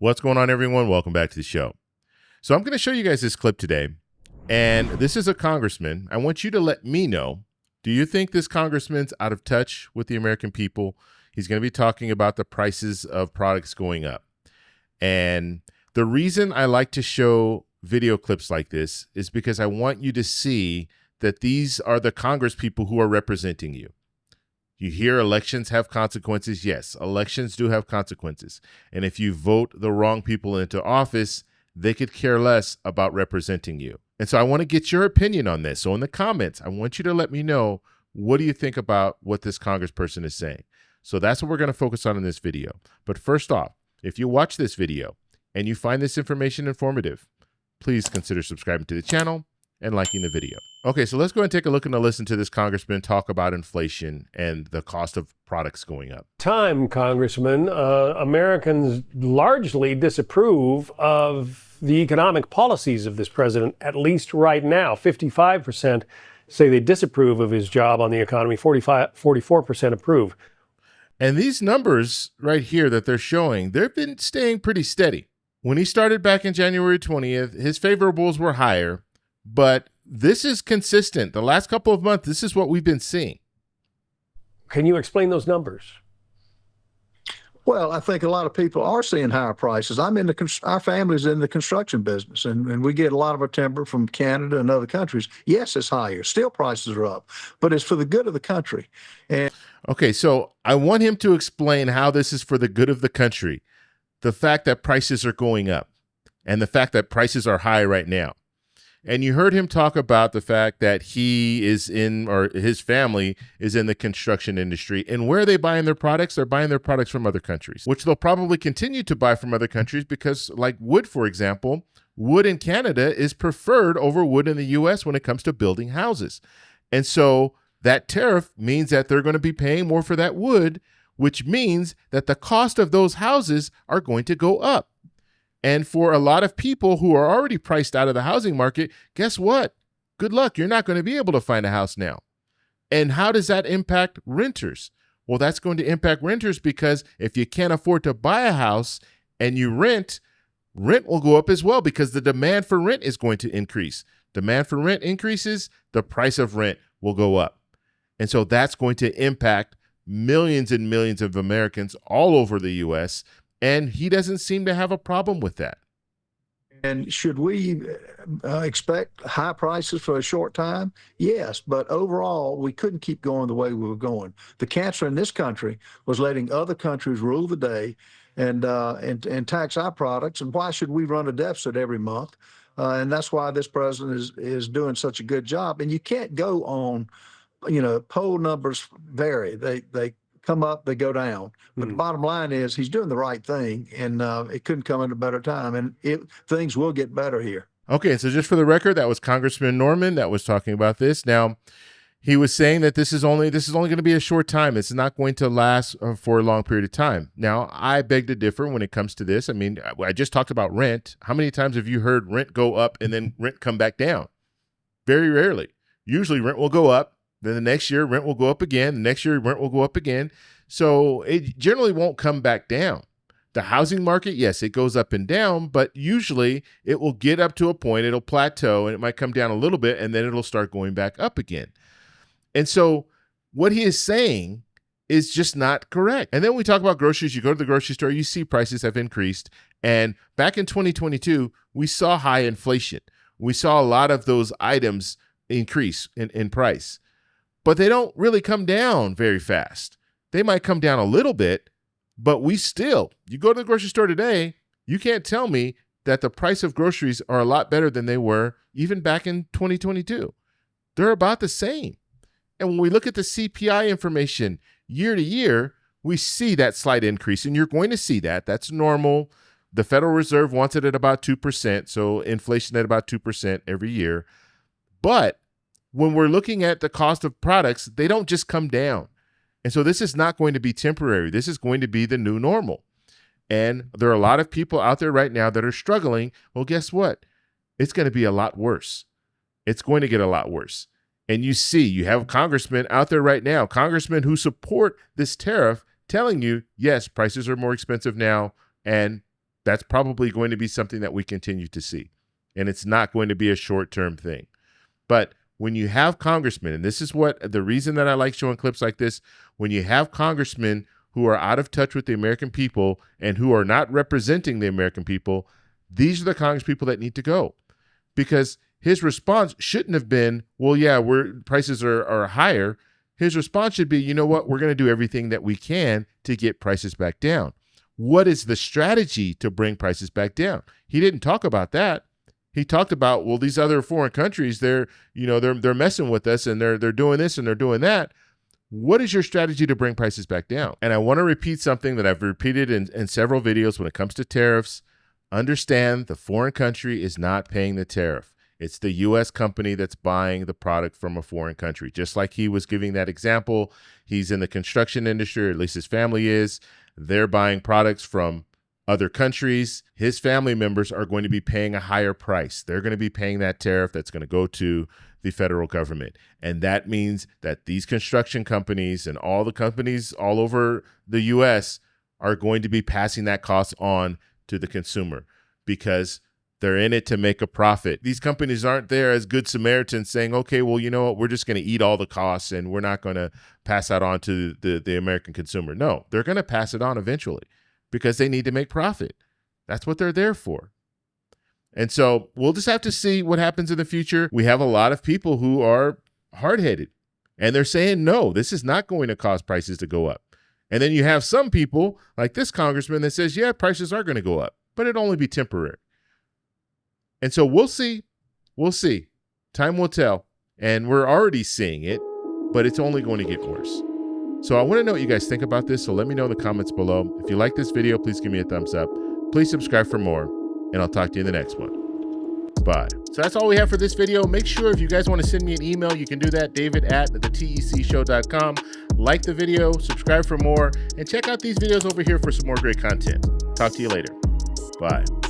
What's going on, everyone? Welcome back to the show. So I'm going to show you guys this clip today, and this is a congressman. I want you to let me know, do you think this congressman's out of touch with the American people? He's going to be talking about the prices of products going up. And the reason I like to show video clips like this is because I want you to see that these are the Congress people who are representing you. You hear elections have consequences. Yes, elections do have consequences. And if you vote the wrong people into office, they could care less about representing you. And so I want to get your opinion on this. So in the comments, I want you to let me know, what do you think about what this congressperson is saying? So that's what we're going to focus on in this video. But first off, if you watch this video and you find this information informative, please consider subscribing to the channel and liking the video. Okay, so let's go and take a look and listen to this congressman talk about inflation and the cost of products going up. Congressman, Americans largely disapprove of the economic policies of this president, at least right now. 55% say they disapprove of his job on the economy, 44% approve. And these numbers right here that they're showing, they've been staying pretty steady. When he started back in January 20th, his favorables were higher, but this is consistent. The last couple of months, this is what we've been seeing. Can you explain those numbers? Well, I think a lot of people are seeing higher prices. Our family's in the construction business, and we get a lot of our timber from Canada and other countries. Yes, it's higher. Steel prices are up, but it's for the good of the country. And okay, so I want him to explain how this is for the good of the country. The fact that prices are going up and the fact that prices are high right now. And you heard him talk about the fact that he is in, or his family is in the construction industry. And where are they buying their products? They're buying their products from other countries, which they'll probably continue to buy from other countries because, like wood, for example, wood in Canada is preferred over wood in the U.S. when it comes to building houses. And so that tariff means that they're going to be paying more for that wood, which means that the cost of those houses are going to go up. And for a lot of people who are already priced out of the housing market, guess what? Good luck. You're not going to be able to find a house now. And how does that impact renters? Well, that's going to impact renters because if you can't afford to buy a house and you rent will go up as well because the demand for rent is going to increase. Demand for rent increases, the price of rent will go up. And so that's going to impact millions and millions of Americans all over the U.S., and he doesn't seem to have a problem with that. And should we expect high prices for a short time? Yes, but overall, we couldn't keep going the way we were going. The cancer in this country was letting other countries rule the day and tax our products. And why should we run a deficit every month? And that's why this president is doing such a good job. And you can't go on, poll numbers vary. They come up, they go down. But the bottom line is he's doing the right thing, and it couldn't come at a better time, and things will get better here. Okay, so just for the record, that was Congressman Norman that was talking about this. Now, he was saying that this is only going to be a short time. It's not going to last for a long period of time. Now, I beg to differ when it comes to this. I mean, I just talked about rent. How many times have you heard rent go up and then rent come back down? Very rarely. Usually rent will go up. Then the next year, rent will go up again. The next year, rent will go up again. So it generally won't come back down. The housing market, yes, it goes up and down, but usually it will get up to a point, it'll plateau, and it might come down a little bit, and then it'll start going back up again. And so what he is saying is just not correct. And then we talk about groceries. You go to the grocery store, you see prices have increased. And back in 2022, we saw high inflation. We saw a lot of those items increase in price. But they don't really come down very fast. They might come down a little bit, but you go to the grocery store today, you can't tell me that the price of groceries are a lot better than they were even back in 2022. They're about the same. And when we look at the CPI information year to year, we see that slight increase, and you're going to see that. That's normal. The Federal Reserve wants it at about 2%, so inflation at about 2% every year. But when we're looking at the cost of products, they don't just come down. And so this is not going to be temporary. This is going to be the new normal. And there are a lot of people out there right now that are struggling. Well, guess what? It's going to be a lot worse. It's going to get a lot worse. And you have congressmen out there right now, congressmen who support this tariff telling you, yes, prices are more expensive now and That's probably going to be something that we continue to see. And it's not going to be a short-term thing. But when you have congressmen, and this is what the reason that I like showing clips like this, when you have congressmen who are out of touch with the American people and who are not representing the American people, these are the Congress people that need to go. Because his response shouldn't have been, well, yeah, prices are higher. His response should be, you know what, we're going to do everything that we can to get prices back down. What is the strategy to bring prices back down? He didn't talk about that. He talked about, well, these other foreign countries, they're messing with us and they're doing this and they're doing that. What is your strategy to bring prices back down? And I want to repeat something that I've repeated in several videos when it comes to tariffs. Understand the foreign country is not paying the tariff. It's the U.S. company that's buying the product from a foreign country. Just like he was giving that example, he's in the construction industry, or at least his family is. They're buying products from other countries. His family members are going to be paying a higher price. They're going to be paying that tariff that's going to go to the federal government. And that means that these construction companies and all the companies all over the U.S. are going to be passing that cost on to the consumer because they're in it to make a profit. These companies aren't there as good Samaritans saying, okay, well, you know what, we're just going to eat all the costs and we're not going to pass that on to the American consumer. No, they're going to pass it on eventually because they need to make profit. That's what they're there for. And so we'll just have to see what happens in the future. We have a lot of people who are hard-headed and they're saying, no, this is not going to cause prices to go up. And then you have some people like this congressman that says, yeah, prices are going to go up, but it'll only be temporary. And so we'll see. We'll see. Time will tell. And we're already seeing it, but it's only going to get worse. So I want to know what you guys think about this. So let me know in the comments below. If you like this video, please give me a thumbs up. Please subscribe for more, and I'll talk to you in the next one. Bye. So that's all we have for this video. Make sure if you guys want to send me an email, you can do that, david@thetecshow.com. Like the video, subscribe for more, and check out these videos over here for some more great content. Talk to you later. Bye.